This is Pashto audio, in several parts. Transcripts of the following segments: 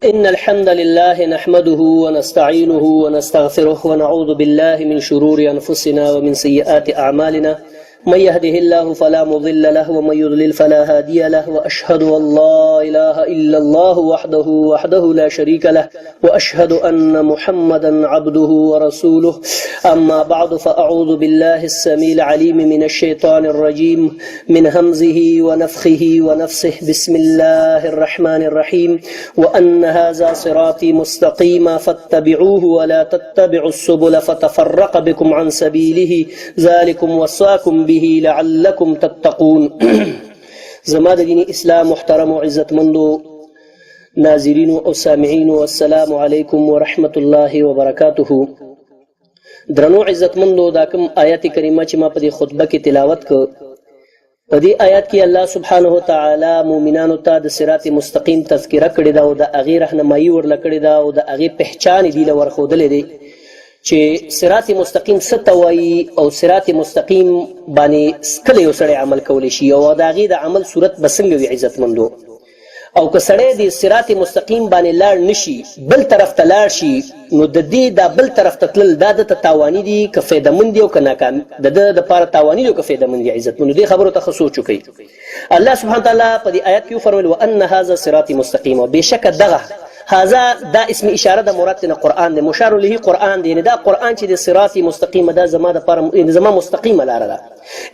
إن الحمد لله نحمده ونستعينه ونستغفره ونعوذ بالله من شرور أنفسنا ومن سيئات أعمالنا من يهده الله فلا مضل له ومن يضلل فلا هادي له وأشهد أن لا إله إلا الله وحده لا شريك له وأشهد أن محمدا عبده ورسوله أما بعد فأعوذ بالله السميع العليم من الشيطان الرجيم من همزه ونفخه ونفسه بسم الله الرحمن الرحيم وأن هذا صراطي مستقيما فاتبعوه ولا تتبعوا السبل فتفرق بكم عن سبيله ذلكم وصاكم به لعلكم تتقون. زما د دین اسلام محترم و عزت مندو ناظرین و سامعین والسلام علیکم ورحمت الله وبرکاته. درنو عزت مندو دا کوم آیات کریمه چې ما په دې خطبه کې تلاوت کړ، په دې آیات کې الله سبحانه وتعالی مؤمنانو ته د صراط مستقیم تذکره کړې ده او د هغې رهنمایي ورله کړې ده او د هغې پهچان دې له ورښودلی دی چې صراط مستقیم څه ته وایي او صراط مستقیم باندې کله یو سړی عمل کولی شي او د هغې د عمل صورت به څنګه وي عزتمندو. او که سړی د صراط مستقیم باندې لاړ نشي بل طرف ته لاړ شي نو د دې دا بل طرف ته تلل دا دته تاواني دي که فایدهمند دي او که ناکام د ده دپاره تاواني دي او که فایدهمند دي عزتمندو. دې خبرو ته ښه سوچ وکړئ. الله سبحانه تعالی په دې آیات کې وفرمیل وان هذا صراط مستقیم، بېشکه دغه هذا دا اسم اشاره د مراد نه قران دی، مشار له قران دی، یعنی دا قران چې د صراط مستقیم دا زما د لپاره زما مستقیمه لاره ده.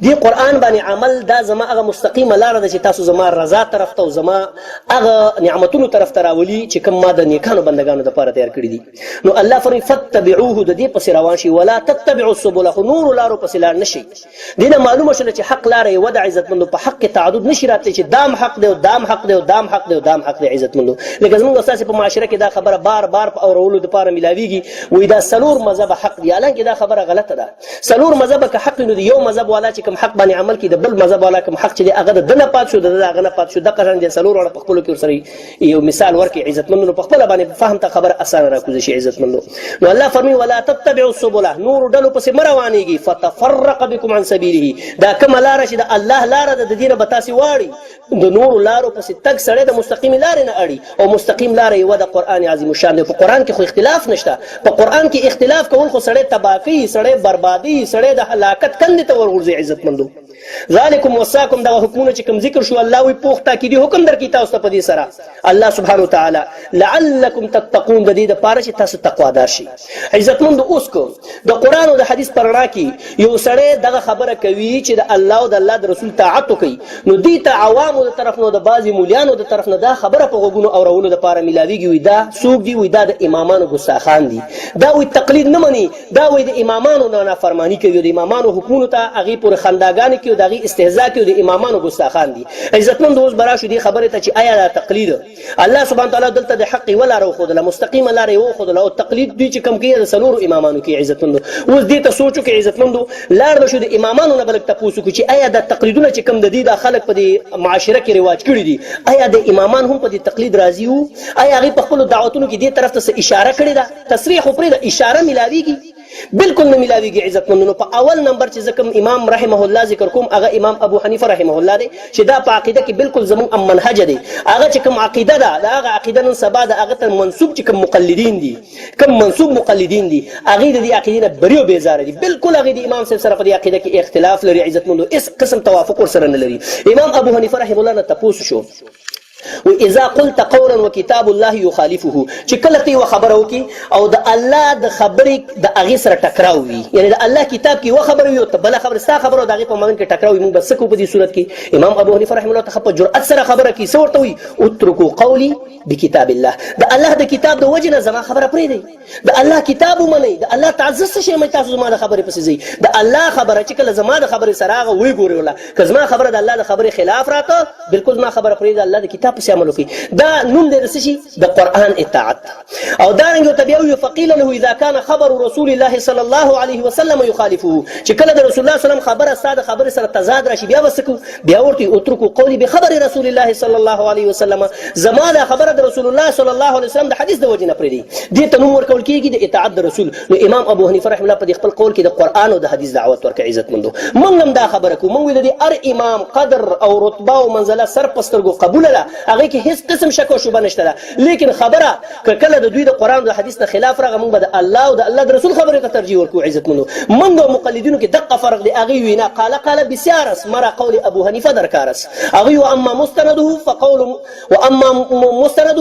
دی قران باندې عمل دا زما هغه مستقیمه لاره ده چې تاسو زما رضا طرف ته او زما هغه نعمتونو طرف ته راولي چې کوم ما د نیکانو بندگانو لپاره تیار کړي دي. نو الله فرمایي فتبعوه، د دې پسې روان شي، ولا تتبعوا السبل، خو نور لارو پسې لاړ نشي. دینه معلومه شوه چې حق لاره یوه ده عزتمندو، په حق کې تعدد نشي راتلی چې دام حق دی او دام حق دی او دام حق دی او دام حق دی عزتمندو. لکه زموږ ستاسې په معاشره کې دا خبره بار بار په اورولو دپاره میلاویږي، وایي دا څلور مذهبه حق دی، حالانکې دا خبره غلطه ده. څلور مذهبه که حق نو د یو مذهب والا چې کوم حق باندې عمل کوي د بل مذهب والا کوم حق چې دی هغه د ده نه پات شو، د ده د هغه نه پات شو. دغه شان دي څلور واړه په خپلو کې ورسره یو مثال ورکړي عزتمندو، نو په خپله باندې فهم ته خبره اسانه راکوزه شي عزتمندو. نو الله فرمایي ولا تتبعوا السبل، نور ډلو پسې مه روانېږي، فتفرق بكم عن سبیله، دا کومه لاره چې د الله لاره ده د دې نه به تاسې واړئ، د نورو لارو پسې تګ سړی د مستقیمې لارې نه اړي، او مستقیم لاره یوه د قرآن عظیم الشان دی. په قرآن کې خو اختلاف نشته، په قرآن کې اختلاف کول خو سړی تباه کوي، سړی بربادي، سړی د هلاکت کندې ته ورغورځي عزتمندو. ذالکم وصاکم، دغه حکمونه چې کوم ذکر شو الله وایي پوخ تاکیدي حکم درکړي تاسو ته په دې سره الله سبحانه وتعالی لعلکم تتقون، د دې دپاره چې تاسو تقوادار شئ عزتمندو. اوس کو د قرآن او د حدیث په رڼا کې یو سړی دغه خبره کوي چې د الله او د الله د رسول طاعت وکړي، نو دې ته عوامو د طرف نه د بعضې مولیانو د طرف نه دا خبره په غوږونو اورولو دپاره میلاویږي، وایي دا څوک دي؟ وایي دا د امامانو ګستاخان دي، دا وایي تقلید نه مني، دا وایي د امامانو نه نافرماني کوي، د امامانو حکمونو ته هغې پورې خنداګانې کوي، د هغې استهزا کوي، د امامانو ګستاخان دي عزتمندو. اوس به راشو دې خبرې ته چې آیا دا تقلید الله سبحانه تعالی دلته د حق یوه لاره وښودله، مستقیمه لاره یې وښودله، او تقلید دوی چې کوم کوي د څلورو امامانو کې عزتمندو. اوس دې ته سوچ وکړئ عزتمندو، لاړ به شو د امامانو نه به لږ تپوس وکړو چې آیا دا تقلیدونه چې کوم د دې دا خلک په دې معاشره کې رواج کړي دي، آیا د امامان هم په دې تقلید راضي وو؟ آیا هغې په خپلو دعوتونو کې دې طرف ته څه اشاره کړې ده؟ تصریح خو پرېږده، اشاره میلاویږي؟ بالکل نه میلاویږي عزتمندو. نو په اول نمبر چې زه کوم امام رحمه الله ذکر کوم هغه امام ابو حنیفه رحمه الله دی چې دا په عقیده کې بالکل زموږ منهجه دی. هغه چې کوم عقیده ده د هغه عقیده نن سبا د هغه ته منسوب چې کوم مقلدین دي، کوم منسوب مقلدین دي، هغې د دې عقیدې نه بري او بېزاره دي، بالکل هغې د امام صاحب سره په دې عقیده کې اختلاف لري عزتمندو، هېڅ قسم توافق ورسره نه لري. امام ابو حنیفه رحمه الله نه تپوس شو واذا قلت قولا وكتاب الله يخالفه، چې کله ته یوه خبره وکړي او د الله د خبرې د هغې سره ټکراو وي، یعنې د الله کتاب کې یوه خبره وي او بله خبره ستا خبره او د هغې په مابین کې ټکراو وي، موږ به څه کوو په دې صورت کې؟ امام ابو حنیفه رحمه الله ته په جرأت سره خبره کوي، څه ورته وایي؟ اترکو قولي بکتاب الله، د الله د کتاب د وجې نه زما خبره پرېږدئ، د الله کتاب ومنئ، د الله تعزز څه شی منئ، تاسو زما د خبرې پسې ځئ. د الله خبره چې کله زما د خبرې سره هغه وګورئ وله، که زما خبره د الله د خبرې خلاف راته بالکل زما خبره پرېږدئ، د الله د کتاب پسې عمل وکړئ. دا نوم دی د څه شي؟ د قرآن اطاعت. او دارنګه ورته بیا وایي فقیل له اذا کان خبر رسول الله صلی الله علیه وسلم یخالفه، چې کله د رسول الله وسلم خبره ستا د خبرې سره تضاد راشي بیا به څه کوو؟ بیا ورته اترکو قولي بخبر رسول الله صلی الله علیه وسلم، زما دا خبره د رسول الله صلی الله علیه وسلم د حدیث د وجې نه پرېږدي، دې ته نوم ورکول کېږي د اطاعت د رسول. نو امام ابو حنیفه رحمه الله په دې خپل قول کې د قرآن او د حدیث دعوت ورکړي عزتمندو. موږ هم دا خبره کوو، موږ وایو د دې هر امام قدر او رتبه او منزله سر په سترګو قبوله ده، هغه کې هیڅ قسم شک او شبهه نشته لیکن خبره کله د دوی د قران او حدیث نه خلاف راغی موږ د الله او د الله د رسول خبره ته ترجیح ورکو عزت مندو موږ او مقلدینو کې دقه فرق دی هغه وینا قال بسیارس مرا قول ابو حنیفه درکارس هغه اما مستنده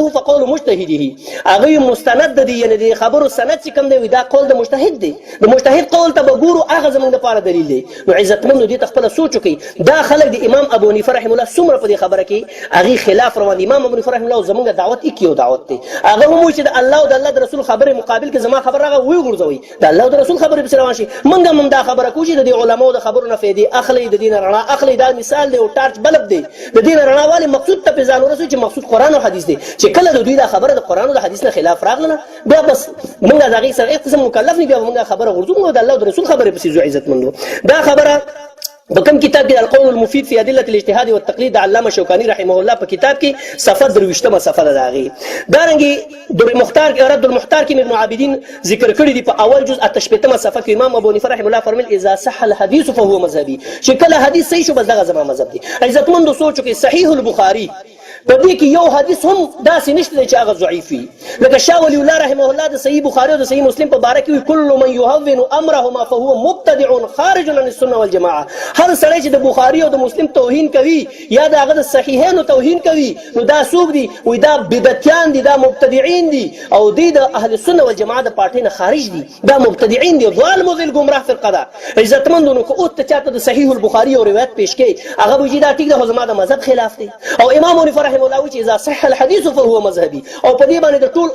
فقول مجتهده هغه مستند دی یعنی د خبرو سند چې کوم دی دا قول د مجتهد دی د مجتهد قول ته وګورو هغه زموږ لپاره دلیل دی نو عزت مندو دې خپل سوچ وکي دا خلک د امام ابو حنیفه رحم الله څومره په دې خبره کې هغه خلاف روان امام ابو حنیفه رحم الله زموږ دعوت یو دعوت دی هغه مو چې د الله او د الله د رسول خبره مقابل کې زما خبر راغی وی ګرځوي د الله او د رسول خبره په روان شي موږ هم دا خبره کوو چې د علماو د خبرو نه فائدې اخلي د دین رڼا اخلي دا مثال دی او ټارچ بلب دی د دین رڼا والی مقصود ته ځان ورسوي چې مقصود قران او حدیث دی چې کله د دوی دا خبره د قران او د حدیث نه خلاف راغله بیا بس موږ دا غي سره قسم مکلف نه بیا موږ خبره ورزو د الله او د رسول خبره په سيزو عزت مندو دا خبره بكم كتاب القول المفيد في أدلة الاجتهاد والتقليد علامة شوكاني رحمه الله په کتاب کې صفحه درويشتمه صفحه داغي دارنګي در مختار رد المختار کې ابن عابدين ذکر کړی دی په اول جزء التشبيهتمه صفحه کې امام ابو حنیفه رحمه الله فرمایل اذا صح الحديث فهو مذهبي چې کله حدیث صحیح شو بس دغه زما مذهب دی عزت مند سوچو کې صحیح البخاري په دې کې یو حدیث هم داسې نشته چې هغه ضعیف وي لکه شاه ولی الله رحمه الله د صحیح بخاري او د صحیح مسلم په باره کې کل من يهون امرهما فهو مبتدع خارج عن السنه والجماعه هر سړی چې د بخاري او د مسلم توهین کوي یا د هغه د صحیحین توهین کوي نو دا څوک دي وای دا بدعتيان دي دا مبتدعين دي او دي د اهل السنه والجماعه د پارټي نه خارج دي دا مبتدعين دي ضال مضل گمراه فرقه عزتمندونو کو او ته چاته د صحیح البخاري او روایت پیش کړي هغه وجې دا ټیک د زما د مذهب خلاف دي او امام حنیفه رحمه الله چې اذا صح الحديث فهو مذهبي او په دې باندې د ټول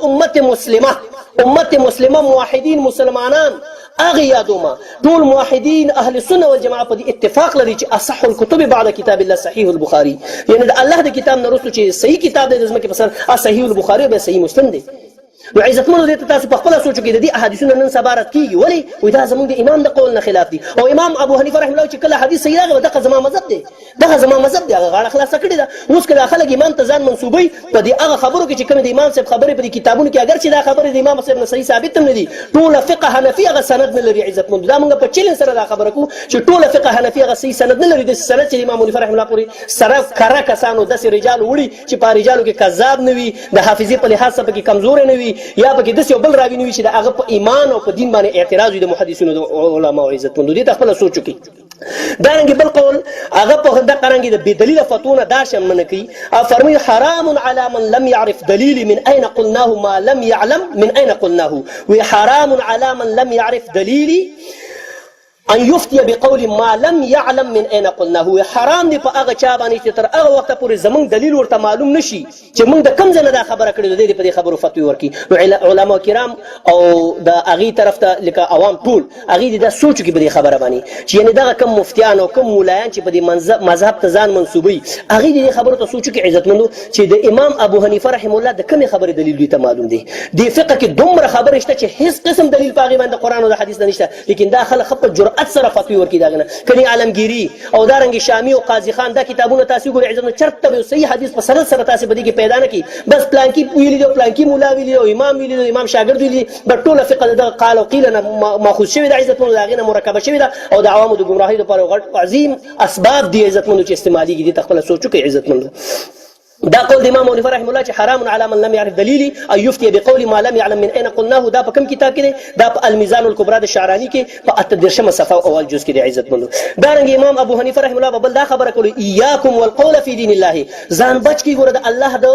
امت مسلمه موحدین مسلمانان اغيادهما ټول موحدین اهل السنه والجماعه په اتفاق لري چې اصح الكتب بعد كتاب الله صحيح البخاري یعنی د الله د کتاب نه وروسته چې صحیح کتاب دی د زمکه په سر صحیح البخاري او صحیح مسلم دی نو عزتمنو دې تاسو په خپل سوچ کې د دې احادیثونو نن سبارت کیږي ولی وای دا زموږ د امام د قول نه خلاف دي او امام ابو حنیفه رحم الله چې کله حدیث صحیح راغی دغه زما مذهب دی هغه غاړه خلاص کړی دا اوس کله خلک امام ته ځان منسوبوي په دې هغه خبرو کې چې کوم د امام صاحب خبرې په کتابونو کې اگر چې دا خبرې د امام صاحب نه صحیح ثابت نه دي ټول فقه حنفي هغه سند نه لري عزتمنو دا موږ په چیلن سره دا خبره کوو چې ټول فقه حنفي هغه صحیح سند نه لري د سند چې امام حنیفه رحم الله پوری سره کرا کسانو د رجال وړي چې په رجالو کې کذاب نه وي د حافظي په لحاظ سره کې کمزور نه وي یا په کې د بل راوي نوي چې هغه په ایمان او په دین باندې اعتراض د محدثینو د علماء او عزتمندو دي خپل سوچ وکړي دارنګ بل قول هغه په هدا قرانګي د بدلیل فتونه دا شمن کوي او فرمي حرام على من لم يعرف دليل من اين قلناه ما لم يعلم من اين قلناه وحرام على من لم يعرف دليل ان يفتي بقول ما لم يعلم من اين قلناه حرام دی په هغه چا باندې چې تر هغه وخت پورې زمونږ دلیل ورته معلوم نشي چې موږ د کم ځای نه دا خبره کړې ده په دې خبرو فتوی ورکي علماء کرام او د هغه طرف ته لکه عوام ټول هغه دا سوچ کې په دې خبره باندې چې یعنی دا کم مفتیان او کم مولایان چې په دې مذهب ته ځان منسوبي هغه دې خبرو ته سوچ کې عزتمنو چې د امام ابو حنیفه رحم الله د کومه خبره دلیل دی ته معلوم دی د فقه کې دومره خبره شته چې هیڅ قسم دلیل پاغي باندې قران او حدیث نشته لیکن دا خلک خپل جرأت سره فتوی ورکی داغنه کني عالمگیری او دارنګ شامی او قاضی خان دا کتابونه تاسو ګورئ عزت چرته به صحیح حدیث په سند سره تاسو بدی کې پیدا نه کی بس پلان کې ویلی دی پلان کې مولا ویلی او امام ویلی دی امام شاګرد ویلی د ټوله فقه د قال او قیل نه ماخذ شوی د عزت مون داغنه مرکبه شوی دا او د عوامو د گمراهی لپاره غټ عظیم اسباب دی عزت مون چې استعمالي دي تخپل سوچو کې عزت مون دا قول امام حنیفه رحم الله چې حرام على من لم يعرف دلیلی او یفتي بقول ما لم يعلم من اين قلناه دا په کوم کتاب کې دا په الميزان الكبرى د شعرانی کې په 18 صفحه اول جزء کې د عزت مند دارنګ امام ابو حنیفه رحم الله بل دا خبره کوي اياكم والقول في دين الله ځان بچ کی ګوره د الله د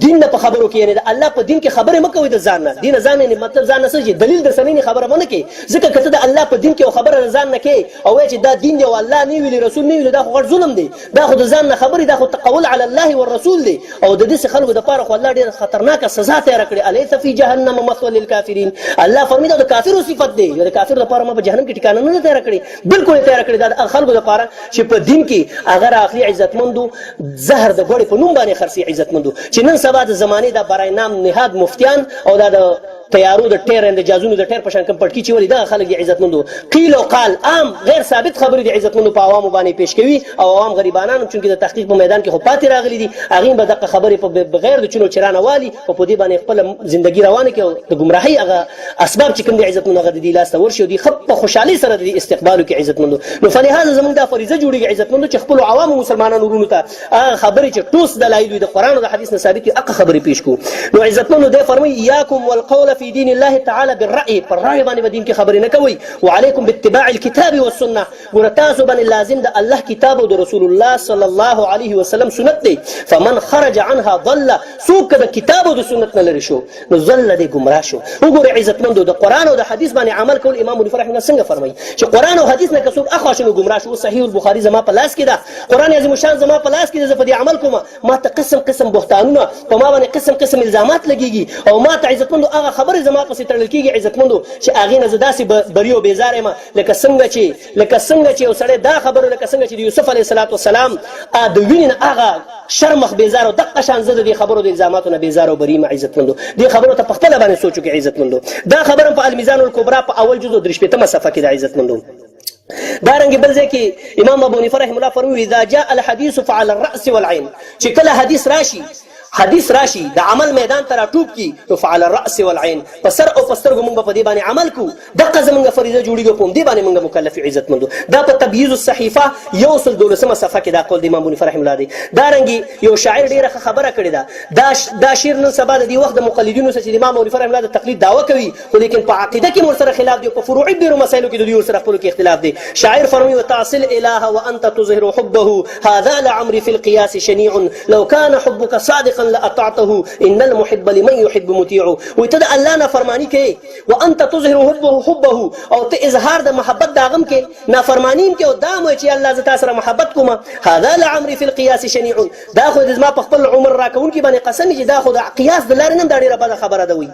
دین په خبرو کې نه د الله په دین کې خبره مکوئ د ځان نه دین ځان نه مطلب ځان نه چې دلیل در سمینه خبره ونه کې ځکه کته د الله په دین کې خبره ځان نه کې او چې دا دین دی او الله نه ویلي رسول نه ویلي دا خو ظلم دی دا خو د ځان نه خبره دا خو تقول على الله والرسول دی او د دې خلکو د پاره خو الله ډېر خطرناک سزا تیار کړی الیس فی جهنم مثوى للکافرین الله فرمایي دا کافرو صفت دی د کافر لپاره ما په جهنم کې ټکانه نه تیار کړی بالکل تیار کړی دا خلکو لپاره چې په دین کې اگر اخلي عزتمندو زهر د ګوړې په نوم باندې خرسي عزتمندو چې نن سبا د زمانه د برای نام نهاد مفتیان او د تیارو د ټیر د جازونو د ټیر په شان کم پټکی چې ولې دا خلک دي عزتمندو قیل او قال عام غیر ثابت خبرې دي عزتمندو په عوامو باندې پیش کوي او عوام غریبانان چې د تحقیق په میدان کې خو پاتې راغلي دي هغه به دغه خبرې په بغیر د چونو چرانه والی او په دې باندې خپل ژوندۍ روانه کې د ګمراهۍ هغه اسباب چې کوم دي عزتمندو هغه د دې لاس ته ورشي او د خپ په خوشحالي سره د استقبال کې عزتمندو نو فلهذا زمونږ د فریضه جوړیږي عزتمندو چې خپل عوام مسلمانانو ورونو ته هغه خبرې چې ټوس دلایل د قران او د حدیث نه ثابت دي هغه خبرې پیش کو نو عزتمندو د فرمایي اياكم والقول في دين الله تعالى بالرأي پر رأي باندې دین کې خبرې نه کوي وعليكم باتباع الكتاب والسنه ورتاسو باندې لازم د الله کتاب او د رسول الله صلی الله علیه وسلم سنت دی فمن خرج عنها ضل سوق د کتاب او د سنت نه لري شو نو ضل دی گمراه شو وګوره عزتمندو د قران او د حدیث باندې عمل کول امام ابو حنیفه څنګه فرمایي چې قران او حدیث نه کسب اخوا شنو گمراه شو صحیح البخاری زما په لاس کې ده قران عظیم شان زما په لاس کې ده په دې عمل کوم ما ته قسم بهتانونه په ما باندې قسم الزامات لګيږي او ما ته عزتمندو هغه خبره زما په ستړل کېږي عزتمندو چې اغه نه زداسي بریو بیزار ما لکه څنګه چې وسړی دا خبره لکه څنګه چې یوسف علیه السلام د وینن هغه شرمخ بیزار او دغه شان زده دي خبرو د الزاماتو نه بیزار او بری ما عزتمندو دي خبرو ته پختله باندې سوچو کې عزتمندو دا خبره په الميزان الكبرى په اول جزء درشپته صفحه کې د عزتمندو دارنګ بل ځای کې امام ابو حنیفه رحمه الله فرمایي اذا جاء الحديث فعلى الراس والعين چې کله حدیث راشي د عمل میدان ته راټوب کی تو فعل الراس والعين پسر او پستر موږ په دې باندې عمل کو دغه زمونږ فریضه جوړیږي په دې باندې موږ مکلف عزت مندو دا په تبییض الصحیفه یوصل دولسمه صفحه کې دا قول د امام ابو حنیفه رحمه الله دی دارنګ یو شاعر ډیره خبره کړې ده دا شعر نن سبا د دې وخت د مقلدینو سره د امام ابو حنیفه رحمه الله د تقلید دعوه کوي لیکن په عقیده کې مر سره خلاف دی په فروعي ډیرو مسایلو کې د دې سره خپل کې اختلاف دی شاعر فرمایي وتعصل اله وانت تظهر حبه هذا لعمري في القياس شنيع لو كان حبك صادقا لاطعته ان المحب لمن يحب مطيع وتد الله نه فرمانی کوي وانت تظهر حبه او ته اظهار د محبت داغم کې نافرمانین کې او دامو چې الله زتا سره محبت کوم هذا لعمري في القياس شنيع دا خو د ما په خپل عمر راکون کې باندې قسم چې دا خو د قياس د لار نه دا ډیره بده خبره ده وي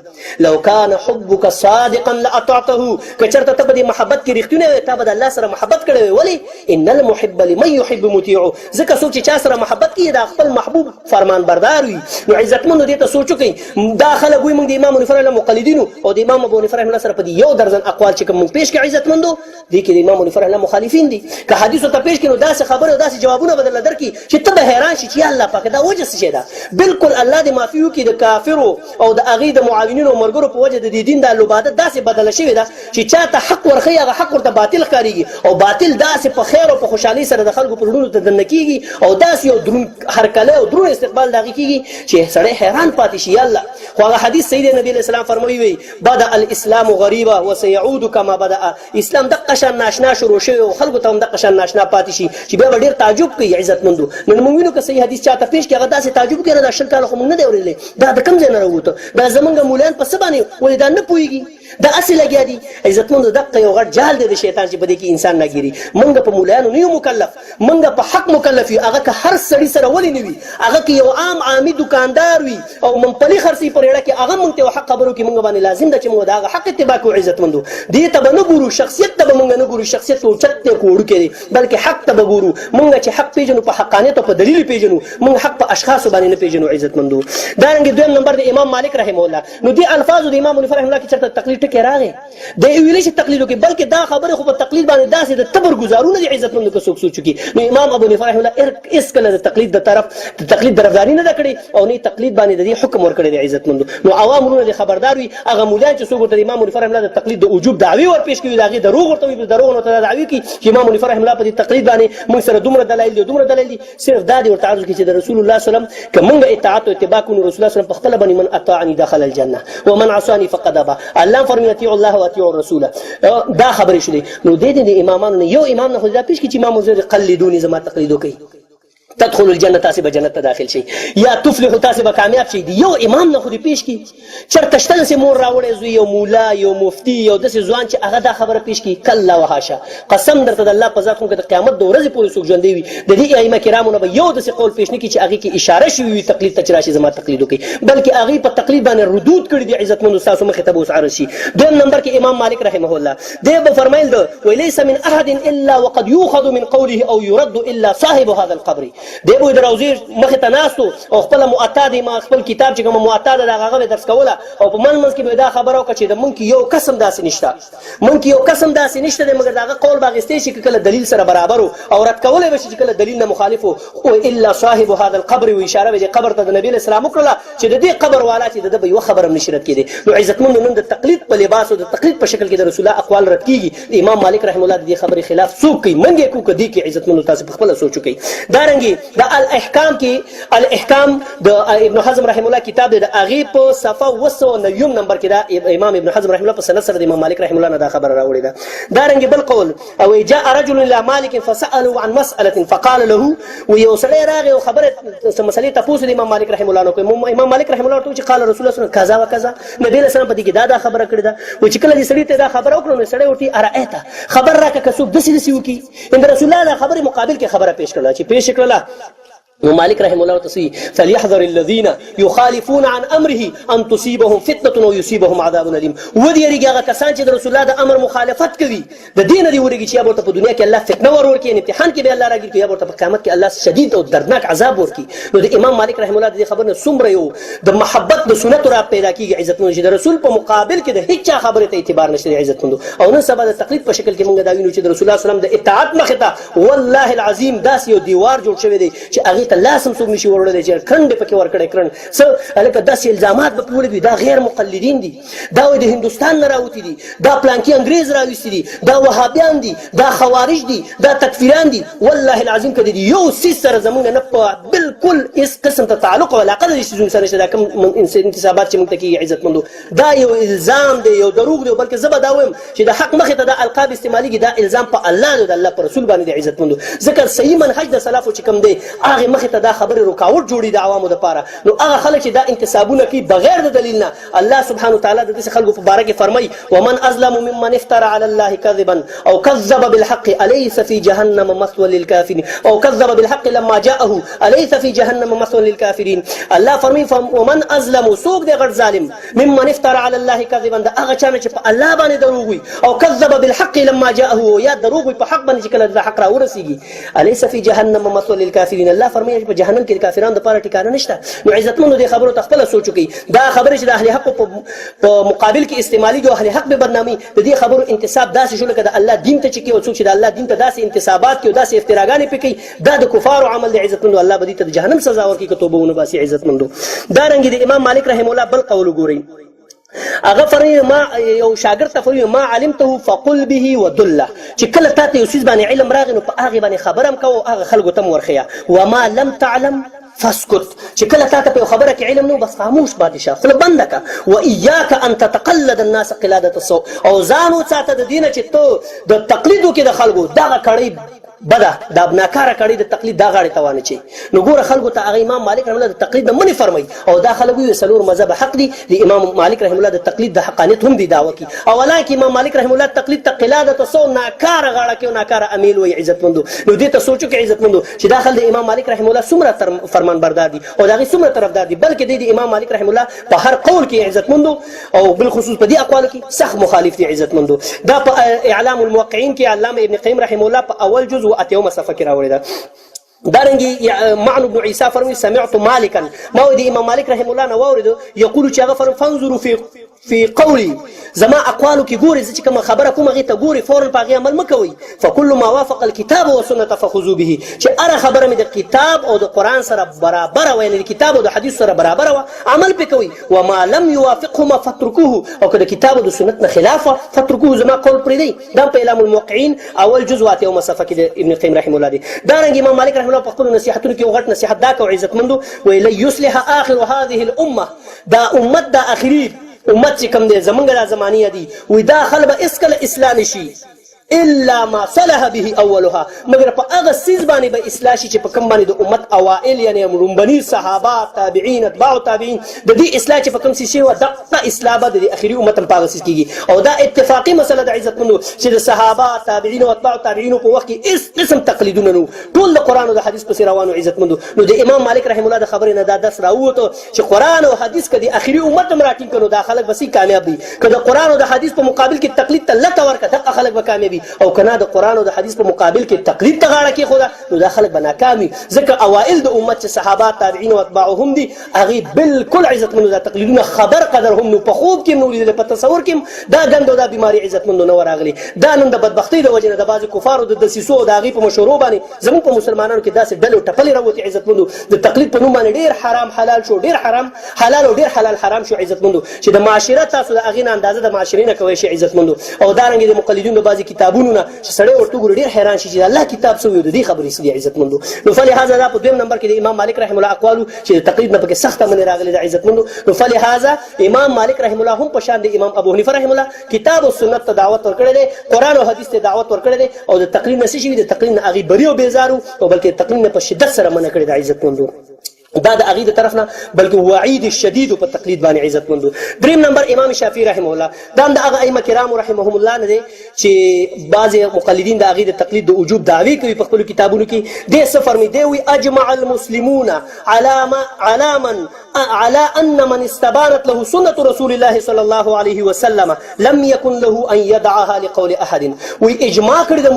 لو كان حبك صادقا لاطعته کچرته ته د محبت کې رښتونه ته به الله سره محبت کړي ولی ان المحب لمن يحب مطيع ځکه څوک چې چا سره محبت کوي دا خپل محبوب فرمان بردار وي نو عزتمنو دې ته سوچو کوي دا خلک وي موږ د امام ابو حنیفه رحمه الله مقلدینو او د امام ابو حنیفه رحمه الله سره په یو درجن اقوال چې کوم پیش کوي عزتمندو دي کې د امام ابو حنیفه رحمه الله مخالفین دي که حدیثو ته پیش کینو داسې خبره او داسې جوابونه بدل درکې چې ته به حیران شې چې الله پاک دا وجه څه ده بالکل الله دې معفو کې د کافرو او د اغې د معاونینو او مرګرو په وجه د دین د لوبادت داسې بدل شوی ده چې چاته حق ورخي هغه حق ورته باطل ښکاریږي او باطل داسې په خیر او په خوشحالي سره د خلکو پر وړاندې ته دنکیږي او داسې یو درون هرکله او درون استقبال داږي کیږي چې سړی حیران پاتې شي الله خو هغه حدیث سید نبی اسلام فرمایي وي بدا الاسلام غریبا وسيعود كما بدا اسلام د قشن ناشنا شروع شوی او خلکو ته هم د قشن ناشنا پاتې شي چې بیا ډیر تعجب کوي عزتمندو نن موږ وینو که صحیح حدیث چاته پیش کړه هغه داسې تعجب کوي دا شل کال خو موږ نه دی اورېدلی دا د کوم ځای نه راووته دا زمونږ مولان په څه باندې ولې دا نه پوهېږي دا اصل لګیا دي عزتمندو دقه یو غټ جال دی د شیطان چې په دې کې انسان نه ګیري موږ په مولانو نه یو مکلف موږ په حق مکلف یو هغه که هر سړي سره ولې نه وي هغه که یو عامي دکاندار وي او منپلي خرڅي پر اړه کې هغه موږ ته حق خبرو کې موږ باندې لازم ده چې موږ دا حق اتباع کوو عزتمندو دې ته به نه ګورو شخصیت ته به موږ نه ګورو شخصیت او چت ته کوړو کې بلکې حق ته به ګورو موږ چې حق پیژنو په حقانیت او په دلیل پیژنو موږ حق په اشخاص باندې نه پیژنو عزتمندو دا رنګ دویم نمبر د امام مالک رحمه الله نو دې الفاظ د امام ابو حنیفه رحمه الله کې چرته تقلید ټکی راغی د ویلې چې تقلید وکړي بلکې دا خبره خو په تقلید باندې داسې د تبر گزارونه د عزتمندو که څوک سوچ وکړي نو امام ابو حنیفه رحمه الله اس کله د تقلید د طرف د تقلید طرفداري نه کړي او نه تقلید باندې د دې حکم ورکړي د عزتمندو نو عوامونه د خبردار وي هغه مولان چې څوک د امام ابو حنیفه رحمه الله د تقلید د وجوب دعوی ور پیش کوي داغه دروغ ورته وي دروغ نو ته دعوی کوي چې امام ابو حنیفه رحمه الله په دې تقلید باندې موږ سره دومره دلایل دي صرف دا دي ورته عرض کوي چې د رسول الله صلی الله علیه وسلم کومه اطاعت او اتباع کوو رسول الله صلی الله علیه وسلم په خپل باندې من اطاعني دخل الجنه ومن عصاني فقد ابى الله فرمایي اطيعوا الله واطيعوا الرسول دا خبرې شولې نو د امامانو یو امام نه خو دا پیش کی چې امام زه قلدونی زما تقلید کوي تدخل الجنه تاسو به جنت ته داخل شي یا تفلح تاسو به کامیاب شي یو امام نه خو دې پیش کی چرته شته سه مور راوړې زوی یو مولا یو مفتی یو د ځوان چې هغه دا خبره پیش کی کله وحاشا قسم درته د الله په ذات کوم د قیامت د ورځې پورې څوک ژوندې وي د دې ائمه کرامو نه به یو د قول پیش نه کی چې هغه کې اشاره شوی وي تقلید ته راشي زما تقلید کوي بلکې هغه په تقلید باندې ردود کړی دی عزتمند تاسو مخه ته اوس عرض شي دویم نمبر کې امام مالک رحمه الله دی به فرمایل وليس من احد الا وقد يؤخذ من قوله او يرد الا صاحب هذا القبر دی به د روضې مخې ته ناست او خپله معطا دی ما خپل کتاب چې کومه معطا ده د هغه به درس کوله او په منځ کې به دا خبره وکړه چې د مونږ کې یو قسم داسې نشته مونږ کې یو قسم داسې نشته دی مګر د هغه قول به اخیستی شي که کله دلیل سره برابر او رد کولی به شي چې کله دلیل نه مخالف و الا صاحب هذا القبر و اشاره به قبر ته د نبي علیه السلام وکړله چې د دې قبر والا چې د ده به یوه خبره هم نشي رد کېدی. نو عزتمندو نن د تقلید په لباس او د تقلید په شکل کې د رسول الله اقوال رد کېږي. د امام مالک رحمه الله د دې خبرې خلاف څوک کوي موږ یې کوو که دې کې عزتمندو تاسو په خپله سوچ وکړئ. دارنګې د الاحکام کې الاحکام د ابن حزم رحمه الله کتاب دی د هغې په صفحه 209 نمبر کې دا امام ابن حزم رحمه الله په سند سره د امام مالک رحمه الله نه دا خبره راوړې ده. دارنګې بل قول او جاء رجل الى مالك فسأله عن مسألة فقال له ويو سړی راغی او خبره مسلې تپوس د امام مالک رحمه الله نه کوي. امام مالک رحمه الله ورته چې قال رسول الله صلی الله علیه وسلم کذا وکذا نبی علیه السلام په دې کې دا خبره کړې ده و چې کله دې سړي ته دا خبره وکړه نو سړی ورته ارایت خبر راکړه که څوک داسې داسې وکړي ان رسول الله دا خبرې مقابل کې خبره پیش کړله چې پیش کړله نو مالک رحمه الله تصوی فليحذر الذين يخالفون عن امره ان تصيبهم فتنه او يصيبهم عذاب اليم. ودیریږي هغه کسان چې د رسول الله د امر مخالفت کوي د دین دی ورګي چې یا ورته په دنیا کې الله فتنه ورکړي امتحان کې به الله راګي یا ورته په قیامت کې الله شدید او دردناک عذاب ورکړي. نو د امام مالک رحمه الله د خبرنه څومره یو د محبت د سنت را پیدا کیږي عزتمند چې د رسول په مقابل کې د هیڅ خبره ته اعتبار نشته عزتمند او نن سبا د تقلید په شکل کې موږ دا وینو چې د رسول الله صلی الله علیه وسلم د اطاعت مخه ته والله العظیم داس یو دیوار جوړ شوی دی چې هغه ته لازم څوک نشي ورولې چې کړنډ پکې ورکړي کړنډ څه الکه داسې الزامات به پوره دي دا غیر مقلدین دي دا د هندستان نه راوتی دي دا پلانکی انګریز راوستي دي دا وهابیان دي دا خوارج دي دا تکفیران دي والله العظیم کدي دي یو سیس سره زمونږ نه په بالکل اس قسم ته تعلق او علاقه د شي سره دا کوم انتسابات چې موږ ته کې عزتمندو دا یو الزام دی یو دروغ دی بلکې زبر دا وایم چې د حق مخه ته د القاب استعمالي دا الزام په الله او د الله پر رسول باندې عزتمندو ځکه صحیح منهج د سلفو چې کوم دی هغه مخه ته دا خبره رکاوټ جوړي د عوامو لپاره. نو هغه خلک چې دا انتسابونه کوي بغیر د دلیل نه الله سبحانه وتعالى د دې خلکو په باره کې فرمایي ومن اظلم ممن افترى على الله كذبا او كذب بالحق اليس في جهنم مثوى للكافرين او كذب بالحق لما جاءه اليس في جهنم مثوى للكافرين. الله فرمایي ومن اظلم سوق دی غټ ظالم ممن افترى على الله كذبا دا هغه چا چې په الله باندې دروغ وي او كذب بالحق لما جاءه یا دروغ وي په حق باندې چې کله د حق را ورسیږي اليس في جهنم مثوى للكافرين. الله فرمایي په جهنم کې د کافرانو لپاره ټکانه نشته. نو عزتمنو دې خبرو ته خپل سوچ وکړي دا خبره چې د اهل حق په مقابل کې استعمالي جو اهل حق به بدنامي د دې خبرو انتساب داسې شو لکه د الله دین ته چې کې او څوک چې د الله دین ته داسې انتسابات کوي داسې افتراګانې پکې دا د کفارو عمل دی عزتمنو الله به دې ته د جهنم سزا ورکړي که توبه ونه باسي عزتمندو. دارنګې د امام مالک رحمه الله بل قول وګورئ هغه فرمایي ما یو شاګرد ته فرمایي ما علمته فقل به ودله چې کله تا ته یو څیز باندې علم راغی نو په هغې باندې خبره هم کوه هغه خلکو ته هم ورښیه وما لم تعلم فاسكت چې کله تا ته په خبره کې علم نو بس خاموش پاتې شه خوله بنده که واياک ان تتقلد الناس قلاده السوء او ځان وساته د دې نه چې ته د تقلیدو کې د خلکو دغه کړۍ بده دا ناکاره کړي د تقلید دا غاړې ته وانه چي. نو ګوره خلکو ته هغه امام مالک رحمه الله د تقلید نه منې فرمایي او دا خلک وایي څلور مذهب حق دي د امام مالک رحمه الله د تقلید د حقانیت هم دي دعوه کوي او حالانکه امام مالک رحمه الله تقلید ته قلاده سو ناکاره غاړه کوي ناکاره امیل وایي عزتمندو. نو دې ته سوچو کې عزتمندو چې داخل د امام مالک رحمه الله څومره فرمان بردار دي او دغه څومره طرفدار دي بلکې د امام مالک رحمه الله په هر قول کې عزتمندو او بالخصوص په دې اقوالو کې سخت مخالف دي عزتمندو. دا په اعلام الموقعين کې علامه ابن قیم رحمه الله په اول جزء اتیومه صفحه کې راوړی ده. دارنګي معن بن عيسى فرمي سمعت مالكا ما ودي امام مالك رحمه الله نوارد يقول چې هغه فانظروا في قولي زما اقوالو کې ګوري چې کوم خبره کوم غي ته ګوري فورا په عمل مکوي فكل ما وافق الكتاب والسنه فخذوا به چې اره خبره مې د کتاب او د قران سره برابر وي د کتاب او د حدیث سره برابر و عمل پکوي وما لم يوافقهما فاتركوه او که د کتاب او د سنت نه خلاف فاتركوه زما قول پرې دی دا په اعلام الموقعين اول جزء او مصفه کې د ابن قیم رحمه الله دی. دارنګ امام مالک رحمه الله په خپل نصيحتونو کې غټ نصيحت دا کو عزتمندو ویل يصلح اخر هذه الامه دا امت دا اخري امت چې کوم دی زمونږ د زمانیه دي وي دا خلک به هېڅکله اصلاح نشي الا ما صلح به اولها مگر په هغه څیز باندې به اصلاح شي چې په کوم باندې د امت اوائل یعنی لومبني صحابه تابعین اتباع تابعین د دې اصلاح چې په کوم څه شي و دغه اصلاح به د اخري امت په هغه څیز کېږي او دا اتفاقي مسله د عزتمندو چې د صحابه تابعین او اتباع تابعین په وخت کې هېڅ قسم تقلیدونه نه ټول د قرآن او د حدیث پسې روانو عزتمندو. نو د امام مالک رحمه الله د خبرې نه دا درس راووتو چې قرآن او حدیث که د اخري امت هم راټینګ کړو دا خلک به کامیاب دي که د قرآن او د حدیث په مقابل کې تقلید ته لته ورکړه دغه خلک به کامیابي دي او کنا د قران او د حدیث په مقابل کې تقلید ته غاړه کې خدا نو دا خلک بناکامي ځکه اوائل د امت صحابه تابعین او اتباعهم دي هغه بالکل عزت مند د تقلیدونه خبر قدر هم په خوب کې نو لیدل په تصور کې دا غندو دا بیماری عزت مند نو راغلي دا نن د بدبختی د وجنه د بعض کفارو د دسیسو د هغه په مشورو باندې زموږ په مسلمانانو کې داسې ډلو ټپلې راوتی عزت مند د تقلید په نوم باندې ډیر حرام حلال شو ډیر حرام حلال او ډیر حلال حرام شو عزت مند چې د معاشره تاسو د اغه اندازه د معاشرې نه کوي شي عزت مند او دا رنګ د مقلدینو بعضی کتابونو نه چې سړی ورته ګور ډیر حیران شي چې الله کتاب سو د دې خبرې سړي عزت مند نو فلهذا دا په دویم نمبر کې د امام مالک رحم الله اقوالو چې تقلید نه پکې سخته منی راغلي د عزت مند نو فلهذا امام مالک رحم الله هم په شان د امام ابو حنیفه رحم الله کتاب او سنت ته دعوت ورکړي دي قران او حدیث ته دعوت ورکړي دي او د تقلید نشي شي د تقلید نه اغي بریو بیزارو او بلکې تقلید نه په شدت سره منع کړي د عزت مند دا د عقیده طرفنا بلکې وعید الشدید په تقلید باندې عزت مند دریم نمبر امام شافعی رحمه الله دا د هغه ائمه کرام رحمهم الله نه دي چې بعض مقلدین د عقیده تقلید د وجوب دعوی کوي په خپل کتابونو کې د سفر می دی وی اجمع المسلمون على ان من استبانت له سنه رسول الله صلى الله عليه وسلم لم يكن له ان يدعها لقول احد وی اجماع کړی د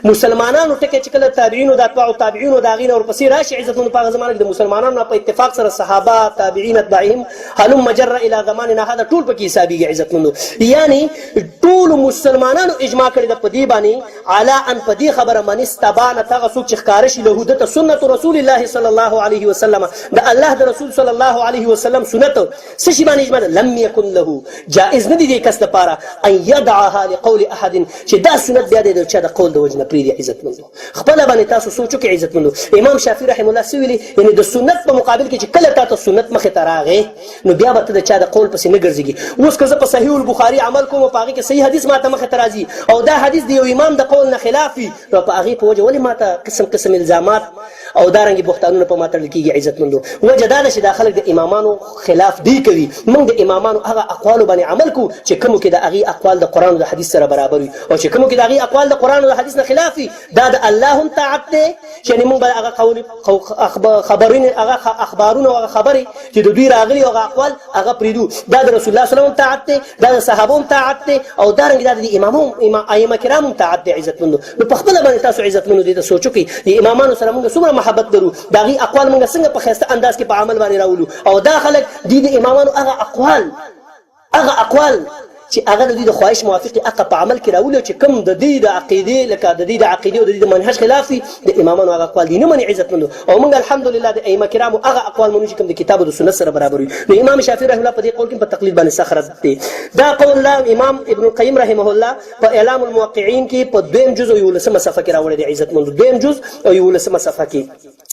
مسلمانانو ټکه چې کله تابعین او د اتباع تابعین او د غین اور پسې راشي عزت مند په زمانه کې مسلمانانو په اتفاق سره صحابه تابعین اتباعهم هلم مجر الى زماننا هذا ټول پکې حسابي عزت مند یعنی ټول مسلمانانو اجماع کړی د پدی باندې علی ان پدی خبره من استبان تغه سوچ خارش له هدت سنت رسول الله صلی الله علیه وسلم د الله د رسول صلی الله علیه وسلم سنت سشي باندې اجماع لم يكن له جائز ندی د کس لپاره ان يدعها لقول احد چې دا سنت بیا د چا د قول د وجنه پری عزت مند خپل باندې تاسو سوچو کې عزت مند امام شافعی رحم الله سویلی یعنی د سنت په مقابل کې چې کله تاسو سنت مخه تراغه نو بیا به د چا د قول پسې نه ګرځيږي اوس که زه په صحیح البخاری عمل کوم په هغه کې صحیح حدیث ماته مخه ترازی او دا حدیث دی یو امام د قول نه خلافي نو په هغه په وجه ولی ماته قسم الزامات او دارنګي بوختانونه په ماته لکېږي عزت مندو وجه دا چې داخله د امامانو خلاف دی کوي موږ د امامانو هغه اقوال باندې عمل کو چې کوم کې د هغه اقوال د قران او د حدیث سره برابر وي او چې کوم کې د هغه اقوال د قران او د حدیث نه خلافي دا د الله هم تعت دی چې موږ به هغه قول خبرین هغه اخبارونه او خبري چې د دوی راغلي او اقوال هغه پریدو دا د رسول الله صلی الله علیه وسلم تعت دی دا د صحابه تعت دی او دارنګ د امامو ائمه کرام تعت دی عزت مندو نو په خپل باندې تاسو عزت مندو دي سوچو کې د امامانو سره موږ څومره محبت لرو دا غي اقوال موږ څنګه په خسته انداز کې په عمل باندې راولو او دا خلک د امامانو هغه اقوال چې هغه د دې د خواهش موافقي هغه په عمل کې راولو چې کوم د دې د عقیده لکه د دې د عقیده او د دې د منهج خلافي د امامانو هغه اقوال دي نه منع عزت مندو او موږ الحمدلله د ائمه کرامو هغه اقوال مونږ کوم د کتاب او د سنت سره برابر وي نو امام شافعي رحمه الله په دې قول کې په تقلید باندې سخرت دي دا قول الله امام ابن القیم رحمه الله په اعلام الموقعين کې په دویم جزء یو لسمه صفحه کې راوړی دی عزت مندو دویم جزء او یو لسمه صفحه کې